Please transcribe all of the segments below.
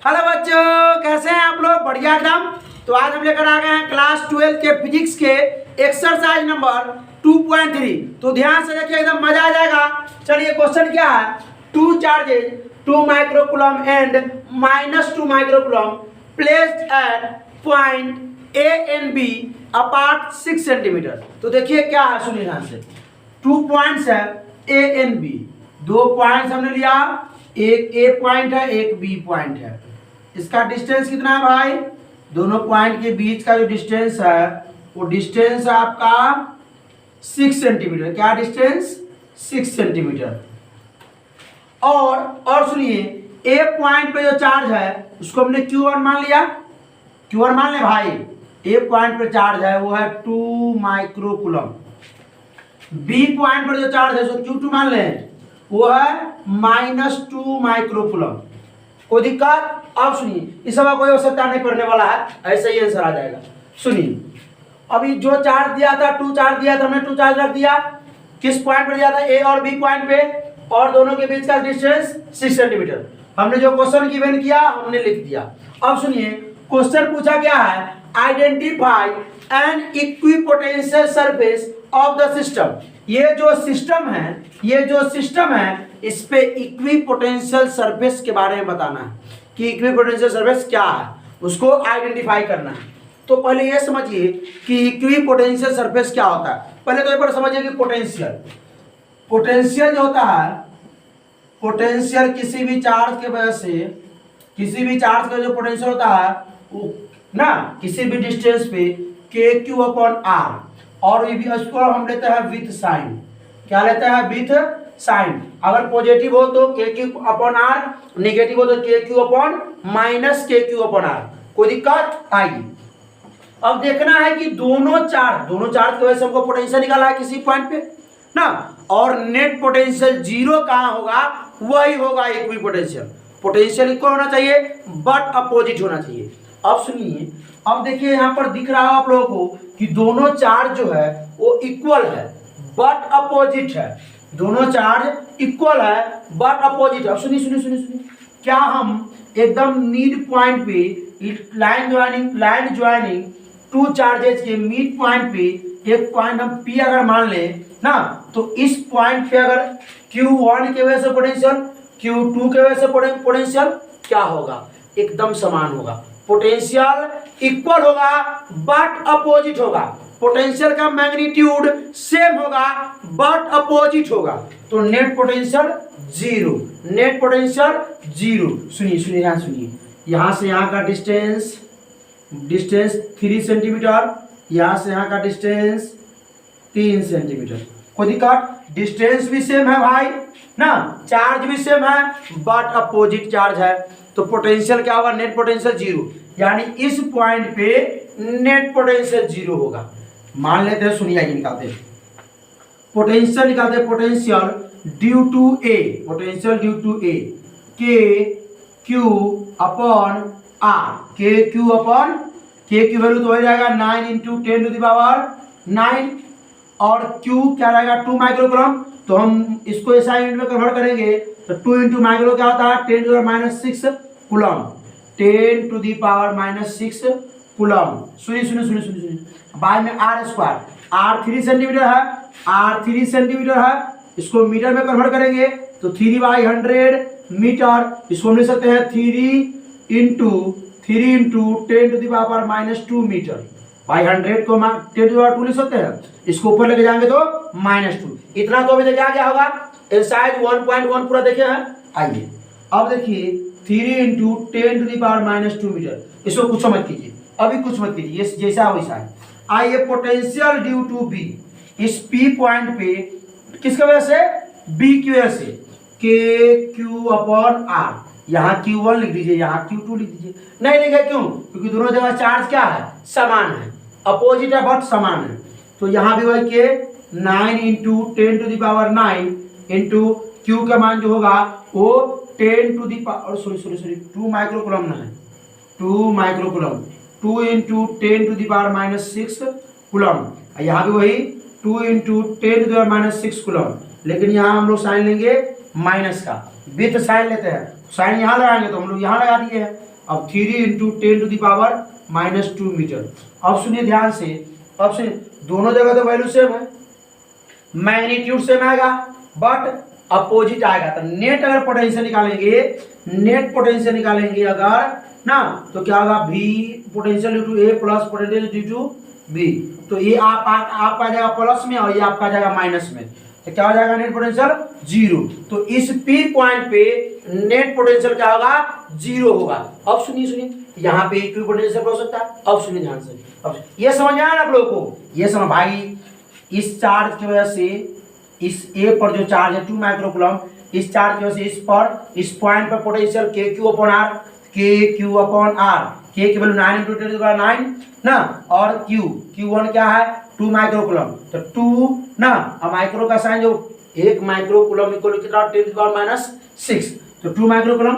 Hello बच्चों, कैसे हैं आप लोग? बढ़िया एकदम। तो आज हम लेकर आ गए हैं क्लास 12 के फिजिक्स के एक्सरसाइज नंबर 2.3। तो ध्यान से देखिए, एकदम मजा आ जाएगा। चलिए, क्वेश्चन क्या है? Two charges 2 microcoulomb and -2 microcoulomb placed at point A and B apart 6 centimetre. तो देखिए क्या है, सुनिए ध्यान से। 2 पॉइंट्स है ए एंड बी, 2 पॉइंट्स हमने लिया, एक ए पॉइंट है एक बी पॉइंट है। इसका डिस्टेंस कितना है भाई? दोनों पॉइंट के बीच का जो डिस्टेंस है वो डिस्टेंस है आपका 6 सेंटीमीटर। क्या डिस्टेंस? 6 सेंटीमीटर। और सुनिए, ए पॉइंट पे जो चार्ज है उसको हमने Q1 मान लिया। Q1 मान ले भाई। ए पॉइंट पे चार्ज है वो है 2 माइक्रोकूलम। बी पॉइंट पर जो चार्ज है उसको Q2 मान ले, वो है -2 माइक्रोकूलम। कोई दिक्कत? अब सुनिए, इस समय कोई आवश्यकता नहीं पड़ने वाला है, ऐसे ही आंसर आ जाएगा। सुनिए, अभी जो चार्ज दिया था 2 चार्ज दिया था, हमने 2 चार्ज रख दिया। किस पॉइंट पर दिया था? ए और बी पॉइंट पे, और दोनों के बीच का डिस्टेंस 6 सेंटीमीटर। हमने जो क्वेश्चन गिवन किया हमने लिख दिया। अब सुनिए, क्वेश्चन पूछा क्या है? Identify N equipotential surface of the system. ये जो सिस्टम है इस पे इक्विपोटेंशियल सरफेस के बारे में बताना है कि इक्विपोटेंशियल सरफेस क्या है, उसको आइडेंटिफाई करना है। तो पहले ये समझिए कि इक्विपोटेंशियल सरफेस क्या होता है। पहले तो एक बार समझिए कि पोटेंशियल जो होता है, पोटेंशियल किसी भी चार्ज के वजह से, किसी भी चार्ज का जो पोटेंशियल होता है वो ना किसी भी डिस्टेंस पे KQ/R, और ये भी इसको हम लेते हैं विथ साइन। क्या लेते हैं? With sign. अगर पॉजिटिव हो तो KQ/R, नेगेटिव हो तो KQ/-KQ/R। कोई दिक्कत? आइए अब देखना है कि दोनों चार्ज की वजह से हमको पोटेंशियल निकाला है किसी पॉइंट पे ना, और नेट पोटेंशियल जीरो कहाँ होगा? वही होगा इक्विपोटेंशियल। पोटेंशियल इक्वल होना चाहिए बट अपोजिट होना चाहिए। अब सुनिए, अब देखिए यहाँ पर दिख रहा है आप लोगों को कि दोनों चार्ज जो है वो इक्वल है बट अपोजिट है। दोनों चार्ज इक्वल है बट अपोजिट है। अब सुनिए, क्या हम एकदम मिड पॉइंट पे लाइन ज्वाइनिंग 2 चार्जेस के मिड पॉइंट पे एक पॉइंट हम P अगर मान ले ना, तो इस पॉइंट पे अगर Q1 के वजह से पोटेंशियल, Q2 के वजह से पोटेंशियल क्या होगा? एकदम समान होगा। पोटेंशियल इक्वल होगा बट अपोजिट होगा। पोटेंशियल का मैग्नीट्यूड सेम होगा बट अपोजिट होगा। तो नेट पोटेंशियल जीरो। सुनिए यहाँ सुनिए, यहाँ से यहाँ का डिस्टेंस 3 सेंटीमीटर, यहाँ से यहाँ का डिस्टेंस 3 सेंटीमीटर। कोई दिक्कत? डिस्टेंस भी सेम है भाई ना, चार्ज भी सेम है बट अपोजिट चार्ज है। तो पोटेंशियल क्या होगा? नेट पोटेंशियल जीरो, यानी इस पॉइंट पे नेट पोटेंशियल जीरो होगा। मान लेते हैं, सुनिए आइए निकालते हैं। पोटेंशियल निकालते हैं। Potential due to A KQ/R। K की वैल्यू तो हो जाएगा 9 × 10⁹ और Q क्या रहेगा? 2 माइक्रोकूलम। तो हम इसको ऐसा यूनिट में कन्वर्ट करेंगे तो 2 × माइक्रो क्या होता है? 10⁻⁶ कूलम। 10⁻⁶ कूलम। सुनिए, बाय में R²। R 3 सेंटीमीटर है, इसको मीटर में कन्वर्ट करेंगे तो 3/100 मीटर। इसको हम ले सकते हैं 3 × 10⁻² मीटर। भाई 100 को 10⁻² ले सकते हैं, इसको ऊपर लेके जाएंगे तो -2। इतना तो अभी तक आ गया होगा। एक्सरसाइज 1.1 पूरा देखे हैं। आइए अब देखिए 3 × 10⁻² मीटर। इसको कुछ मत कीजिए, अभी कुछ मत कीजिए, जैसा वैसा है। आइए, पोटेंशियल ड्यू टू बी, इस P पॉइंट पे किसकी वजह से? B की वजह से KQ/R। यहाँ Q1 लिख दीजिए, यहाँ Q2 लिख दीजिए। नहीं लिखे क्यों? क्योंकि दोनों जगह चार्ज क्या है? समान है, अपोजिट है बट समान है। तो यहाँ भी वही के 9 × 10⁹ इंटू Q का मान जो होगा वो 2 माइक्रोकूलम ना है, 2 माइक्रोकूलम। 2 × 10⁻⁶ कूलम। यहाँ भी वही 2 × 10⁻⁶ कूलम, लेकिन यहाँ हम लोग साइन लेंगे माइनस का विथ साइन लेते हैं, साइन यहाँ लगाएंगे तो हम लोग यहाँ लगा दिए हैं। अब 3 इंटू 10⁻⁻2 मीटर। अब सुनिए ध्यान से, अब सुनिए दोनों जगह तो वैल्यू सेम है, मैग्नीट्यूड सेम आएगा बट अपोजिट आएगा। तो नेट अगर पोटेंशियल निकालेंगे, नेट पोटेंशियल निकालेंगे अगर ना, तो क्या होगा v potential due to A plus potential due to B. तो ये आपका आ जाएगा प्लस में और ये आपका आ जाएगा माइनस में। तो क्या हो जाएगा नेट पोटेंशियल 0। तो इस P पॉइंट पे नेट पोटेंशियल क्या होगा 0 होगा। अब सुनिए यहाँ पे क्यू पोटेंशियल हो सकता है। अब सुनिए ध्यान से, अब ये समझ में आया ना आप लोगों को, ये समझ भाई इस चार्ज की वजह से इस ए पर जो चार्ज है 2 माइक्रोकूलम, इस चार्ज की वजह से इस पर इस पॉइंट पर पोटेंशियल के क्यू अपॉन आर, के क्यू अपॉन आर, के की वैल्यू 9 × 10⁹ ना, और Q1 क्या है 2 माइक्रोकूलम। तो 2 ना, अब माइक्रो का साइन जो 1 माइक्रोकूलम इक्वल कितना 10⁻⁶। तो 2 माइक्रोकूलम,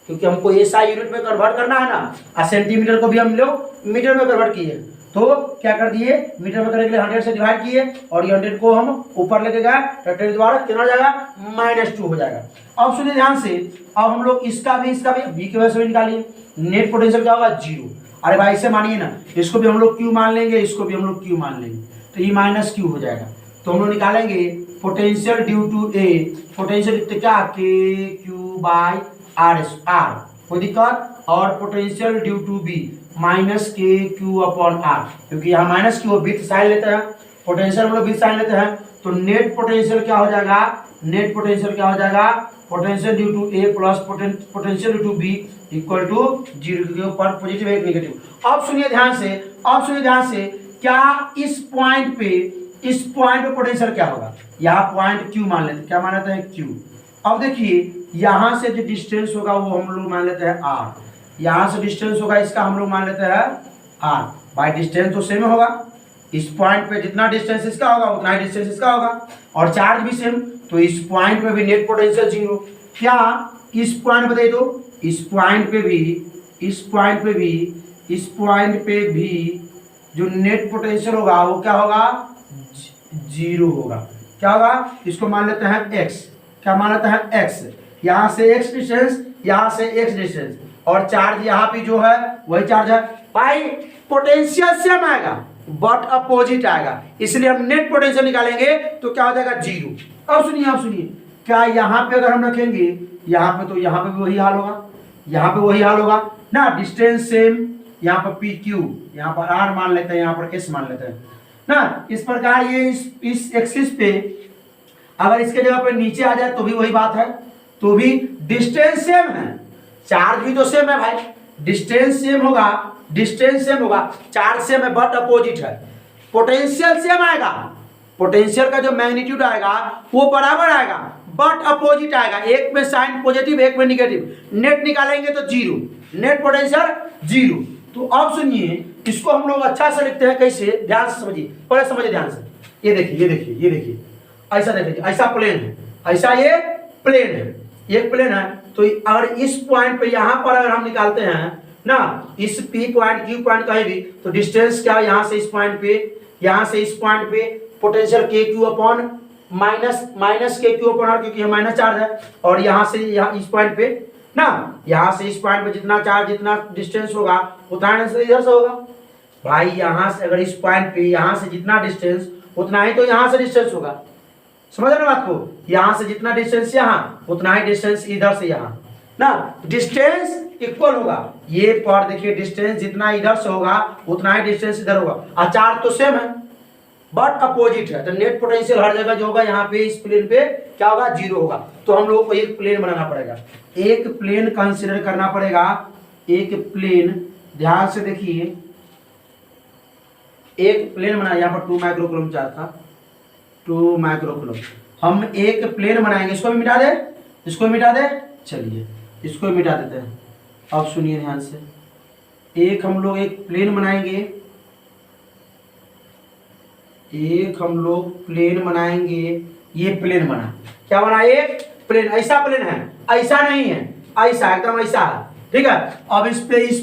क्योंकि हमको एसआई यूनिट में कन्वर्ट करना है ना, और सेंटीमीटर को भी हम लोग मीटर में कन्वर्ट किए, तो क्या कर दिए मीटर में करने के लिए 100 से डिवाइड किए और ये 100 को हम ऊपर लेके गए तो 10⁻ कितना हो जाएगा -2 हो जाएगा। अब सुनिए ध्यान से, अब हम लोग इसका भी बी की वजह से भी निकालिए, नेट पोटेंशियल क्या होगा 0। अरे भाई इसे मानिए ना, इसको भी हम लोग क्यू मान लेंगे, इसको भी हम लोग क्यू मान लेंगे, तो ये -q हो जाएगा। तो हम लोग निकालेंगे potential due to A, potential क्या के क्यू बाई आर, कोई दिक्कत, और potential due to B -K Q upon R, क्योंकि यहाँ -q विथ साइन लेते हैं, पोटेंशियल हम लोग विथ साइन लेते हैं। तो नेट पोटेंशियल क्या हो जाएगा, नेट पोटेंशियल क्या हो जाएगा, potential due to A plus potential due to B equal to 0 के ऊपर पॉजिटिव एक नेगेटिव। अब सुनिए ध्यान से, क्या इस पॉइंट पे पोटेंशियल क्या होगा, यहाँ पॉइंट क्यू मान लेते हैं, क्या मान लेते हैं क्यू। अब देखिए यहाँ से जो डिस्टेंस होगा वो हम लोग मान लेते हैं आर, यहाँ से डिस्टेंस होगा इसका हम लोग मान लेते हैं आर, बाय डिस्टेंस तो सेम होगा, इस पॉइंट पे जितना डिस्टेंस इसका होगा उतना ही डिस्टेंस इसका होगा, और चार्ज भी सेम, तो इस पॉइंट पे भी नेट पोटेंशियल 0। क्या इस पॉइंट बताइए, तो इस पॉइंट पे भी जो नेट पोटेंशियल होगा वो क्या होगा 0 होगा। क्या होगा, इसको मान लेते हैं x, क्या मान लेते हैं x, यहाँ से x डिस्टेंस, यहाँ से x डिस्टेंस, और चार्ज यहाँ पे जो है वही चार्ज है। भाई पोटेंशियल सेम आएगा बट अपोजिट आएगा, इसलिए हम नेट पोटेंशियल निकालेंगे तो क्या हो जाएगा 0। अब सुनिए, क्या यहाँ पे अगर हम रखेंगे यहाँ पे, तो यहाँ पे भी वही हाल होगा, यहाँ पे वही हाल होगा ना, डिस्टेंस सेम, यहाँ पर पी क्यू, यहाँ पर आर मान लेते हैं, यहाँ पर एस मान लेते हैं ना। इस प्रकार ये इस एक्सिस पे अगर इसके जगह पे नीचे आ जाए तो भी वही बात है, तो भी डिस्टेंस सेम है, चार्ज भी तो सेम है भाई, डिस्टेंस सेम होगा, चार्ज सेम है बट अपोजिट है। पोटेंशियल सेम आएगा, पोटेंशियल का जो मैग्नीट्यूड आएगा वो बराबर आएगा बट अपोजिट आएगा, एक में साइन पॉजिटिव एक में निगेटिव। नेट निकालेंगे तो 0, नेट पोटेंशियल 0। तो अब सुनिए, इसको हम लोग अच्छा से लिखते हैं, कैसे, ध्यान से समझिए, पहले समझिए ध्यान से। ये देखिए ऐसा देखिए, ऐसा प्लेन है, ऐसा ये प्लेन है, एक प्लेन है। तो अगर इस पॉइंट पे यहाँ पर अगर हम निकालते हैं ना, इस P पॉइंट Q पॉइंट कहीं भी, तो डिस्टेंस क्या है, यहाँ से इस पॉइंट पे, यहाँ से इस पॉइंट पे पोटेंशियल के क्यू अपॉन माइनस के क्यू अपॉन आर, क्योंकि ये माइनस चार्ज है, और यहाँ से यहाँ इस पॉइंट पे ना, यहाँ से इस पॉइंट पे जितना चार्ज जितना डिस्टेंस होगा उतना इधर से होगा। भाई यहाँ से अगर इस पॉइंट पे यहाँ से जितना डिस्टेंस उतना ही तो यहाँ से डिस्टेंस होगा, समझ रहे बात को, यहाँ से जितना डिस्टेंस यहाँ उतना ही डिस्टेंस इधर से यहाँ ना, डिस्टेंस इक्वल होगा। ये पर देखिए डिस्टेंस जितना इधर से होगा उतना ही डिस्टेंस इधर होगा, और चार्ज तो सेम है बट अपोजिट है। तो नेट पोटेंशियल हर जगह जो होगा यहाँ पे इस प्लेन पे क्या होगा 0 होगा। तो हम लोगों को एक प्लेन बनाना पड़ेगा, एक प्लेन कंसीडर करना पड़ेगा, एक प्लेन, ध्यान से देखिए, एक प्लेन बना, यहाँ पर 2 माइक्रोकूलम चार्ज था, 2 माइक्रोकूलम, हम एक प्लेन बनाएंगे, इसको भी मिटा दे, चलिए इसको भी मिटा देते हैं। अब सुनिए ध्यान से, एक हम लोग एक प्लेन बनाएंगे, ये प्लेन बना, क्या बना, एक प्लेन, ऐसा प्लेन है, ऐसा नहीं है, ऐसा एकदम ऐसा है, ठीक है। अब इस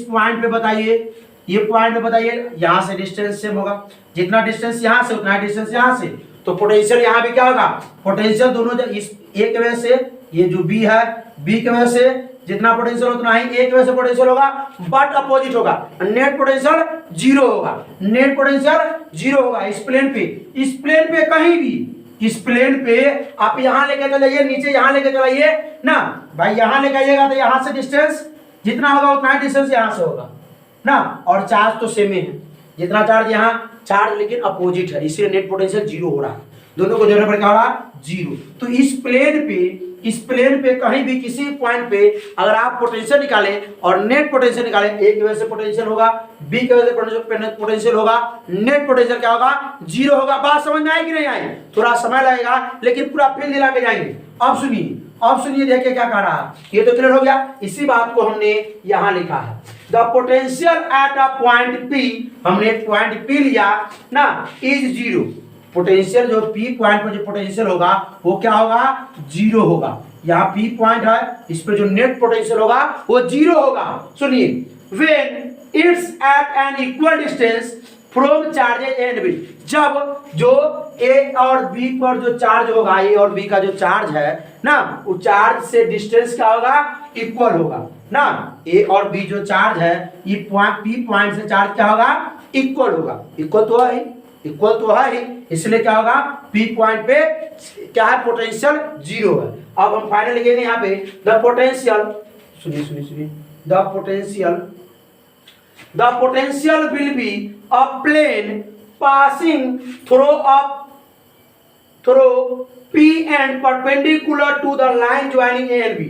पॉइंट पे बताइए, ये पॉइंट पे बताइए, यहाँ से डिस्टेंस सेम होगा, जितना डिस्टेंस यहाँ से उतना डिस्टेंस यहाँ से, तो पोटेंशियल यहाँ भी क्या होगा, पोटेंशियल दोनों इस एक वजह से ये जो बी है, बी की वजह से जितना पोटेंशियल उतना ही ए की वजह से पोटेंशियल होगा, बट अपोजिट होगा, नेट पोटेंशियल जीरो होगा, नेट पोटेंशियल जीरो होगा इस प्लेन पे। इस प्लेन पे कहीं भी, इस प्लेन पे आप यहां लेके चलाइए, नीचे यहां लेके चलाइए ना भाई, यहां लेके आइएगा तो यहां से डिस्टेंस जितना होगा उतना ही डिस्टेंस यहां से होगा ना, और चार्ज तो सेम ही है, जितना चार्ज यहाँ चार्ज लेकिन अपोजिट है, इसलिए नेट पोटेंशियल जीरो हो रहा है, दोनों को जोड़ने पर क्या होगा जीरो। तो इस प्लेन पे कहीं भी किसी पॉइंट पे अगर आप पोटेंशियल निकालें और नेट पोटेंशियल निकालें, ए की वजह से पोटेंशियल होगा, बी की वजह से पोटेंशियल होगा, नेट पोटेंशियल क्या होगा जीरो होगा। बात समझ में आई कि नहीं आई? थोड़ा समय लगेगा लेकिन पूरा फील दिला के जाएंगे। अब सुनिए देखिए क्या कह रहा है, ये तो क्लियर हो गया। इसी बात को हमने यहां लिखा है, the potential at a point P, हमने पॉइंट पी लिया ना, इज जीरो। पोटेंशियल जो पी पॉइंट पर जो पोटेंशियल होगा वो क्या होगा जीरो होगा। यहाँ पी पॉइंट है, इस पे जो नेट पोटेंशियल होगा वो जीरो होगा। सुनिए, when it's at an equal distance from charges A and B, जब जो ए और बी पर जो चार्ज होगा, ए और बी का जो चार्ज है ना, वो चार्ज से डिस्टेंस क्या होगा इक्वल होगा ना, ए और बी जो चार्ज है ये पी पॉइंट से चार्ज क्या होगा इक्वल होगा, इक्वल तो है ही, इसलिए क्या होगा पी पॉइंट पे क्या है पोटेंशियल जीरो है। अब हम फाइनल लिखेंगे यहाँ पे द पोटेंशियल, सुनिए the potential will be a plane passing through P and perpendicular to the line joining A and B.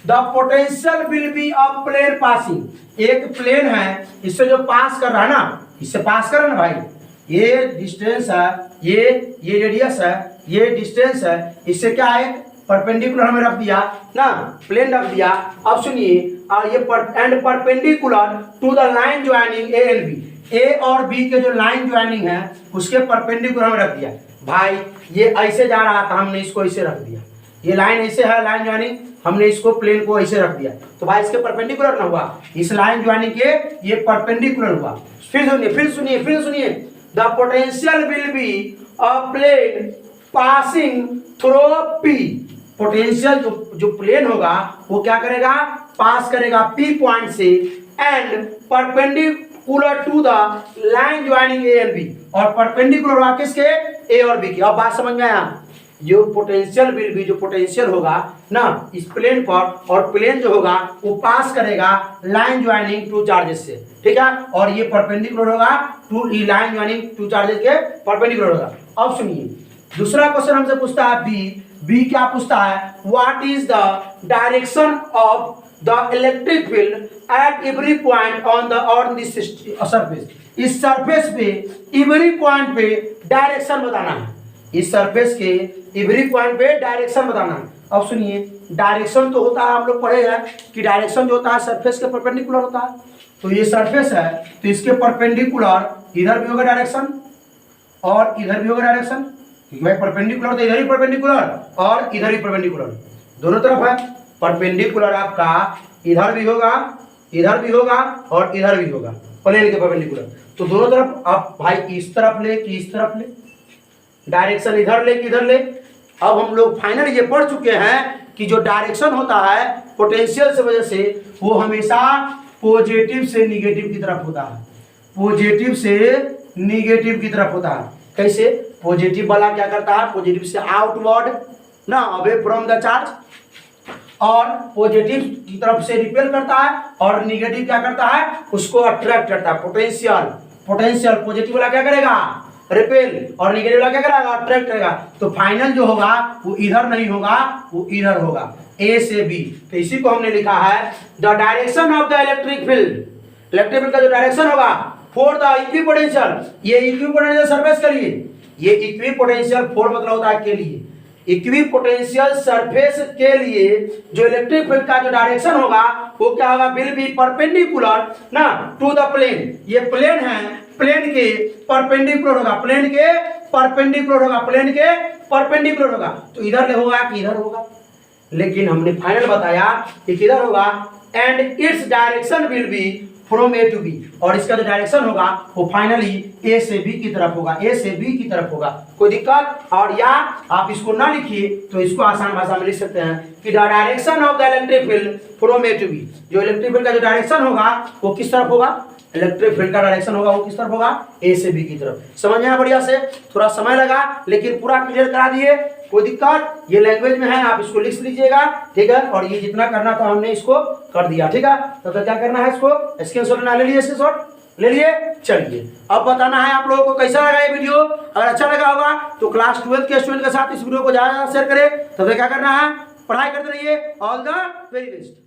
The potential will be a plane passing. एक प्लेन है, इससे जो पास कर रहा है ना, इससे पास कर रहा है ना भाई, ये डिस्टेंस है, ये रेडियस है, ये डिस्टेंस है, इससे क्या है परपेंडिकुलर हमें रख दिया ना, प्लेन रख दिया। अब सुनिए, और ये and perpendicular to the line joining A and B, A और बी के जो लाइन ज्वाइनिंग है उसके परपेंडिकुलर हमें रख दिया। भाई ये ऐसे जा रहा था, हमने इसको ऐसे रख दिया, ये लाइन ऐसे है लाइन ज्वाइनिंग, हमने इसको प्लेन को ऐसे रख दिया, तो भाई इसके परपेंडिकुलर ना हुआ, इस लाइन ज्वाइनिंग के ये परपेंडिकुलर हुआ। फिर सुनिए, the potential will be a plane passing through P, potential जो प्लेन होगा वो क्या करेगा पास करेगा पी पॉइंट से, and perpendicular to the line joining A and B, और परपेंडिकुलर होगा किसके ए और बी की। अब बात समझ में आया, जो पोटेंशियल विल बी, जो पोटेंशियल होगा ना इस प्लेन पर, और प्लेन जो होगा वो पास करेगा लाइन ज्वाइनिंग टू चार्जेस से, ठीक है, और ये परपेंडिकुलर होगा to line joining two charges के परपेंडिकुलर होगा। अब सुनिए, दूसरा क्वेश्चन हमसे पूछता है बी क्या पूछता है, what is the direction of the electric field at every point on this surface, इस सरफेस पे एवरी पॉइंट पे डायरेक्शन बताना है, इस सरफेस के एवरी पॉइंट पे डायरेक्शन बताना है। अब सुनिए, डायरेक्शन तो होता है, हम लोग पढ़े हैं कि डायरेक्शन जो होता है सरफेस के परपेंडिकुलर होता है, तो ये सरफेस है तो इसके परपेंडिकुलर इधर भी होगा डायरेक्शन और इधर भी होगा डायरेक्शन, क्योंकि भाई परपेंडिकुलर तो इधर ही परपेंडिकुलर और इधर ही परपेंडिकुलर, दोनों तरफ है परपेंडिकुलर, आपका इधर भी होगा और इधर भी होगा प्लेन के परपेंडिकुलर, तो दोनों तरफ आप भाई इस तरफ ले कि इस तरफ ले, डायरेक्शन इधर ले कि इधर ले। अब हम लोग फाइनल ये पढ़ चुके हैं कि जो डायरेक्शन होता है पोटेंशियल से वजह से वो हमेशा पॉजिटिव से निगेटिव की तरफ होता है, पॉजिटिव से निगेटिव की तरफ होता है। कैसे? पॉजिटिव वाला क्या करता है, पॉजिटिव से आउटवर्ड ना, अवे फ्रॉम द चार्ज, और पॉजिटिव की तरफ से रिपेल करता है, और निगेटिव क्या करता है उसको अट्रैक्ट करता है। पोटेंशियल पॉजिटिव वाला क्या करेगा रिपेल, और निगेटिव वाला क्या करेगा अट्रैक्ट करेगा। तो फाइनल जो होगा वो इधर नहीं होगा, वो इधर होगा, ए से बी। तो इसी को हमने लिखा है the direction of the electric field का जो डायरेक्शन होगा फॉर द इक्विपोटेंशियल, ये इक्विपोटेंशियल सरफेस के लिए, ये इक्विपोटेंशियल फॉर मतलब होता है के लिए, इक्विपोटेंशियल सरफेस के लिए जो इलेक्ट्रिक फील्ड का जो डायरेक्शन होगा वो क्या होगा, विल बी परपेंडिकुलर ना टू द प्लेन, ये प्लेन है, प्लेन के परपेंडिकुलर होगा, प्लेन के परपेंडिकुलर होगा, तो इधर होगा कि इधर होगा, लेकिन हमने फाइनल बताया कि किधर होगा, and its direction will be from A to B, और इसका जो डायरेक्शन होगा वो फाइनली ए से बी की तरफ होगा, ए से बी की तरफ होगा। कोई दिक्कत? और या आप इसको ना लिखिए तो इसको आसान भाषा में लिख सकते हैं कि the direction of the electric field from A to B, जो इलेक्ट्रिक फील्ड का जो डायरेक्शन होगा वो किस तरफ होगा, इलेक्ट्रिक फील्ड का डायरेक्शन होगा वो किस तरफ होगा, ए से बी की तरफ। समझ में आया बढ़िया से? थोड़ा समय लगा लेकिन पूरा क्लियर करा दिए। कोई दिक्कत? ये लैंग्वेज में है, आप इसको लिख लीजिएगा, ठीक है। और ये जितना करना था हमने इसको कर दिया, ठीक है। तो क्या करना है, इसको स्क्रीनशॉट ले लीजिए, स्क्रीनशॉट ले लिए। चलिए अब बताना है आप लोगों को कैसा लगा ये वीडियो। अगर अच्छा लगा होगा तो क्लास 12 के स्टूडेंट के साथ इस वीडियो को ज्यादा शेयर करें। तो क्या करना है, पढ़ाई करते रहिए। All the very best.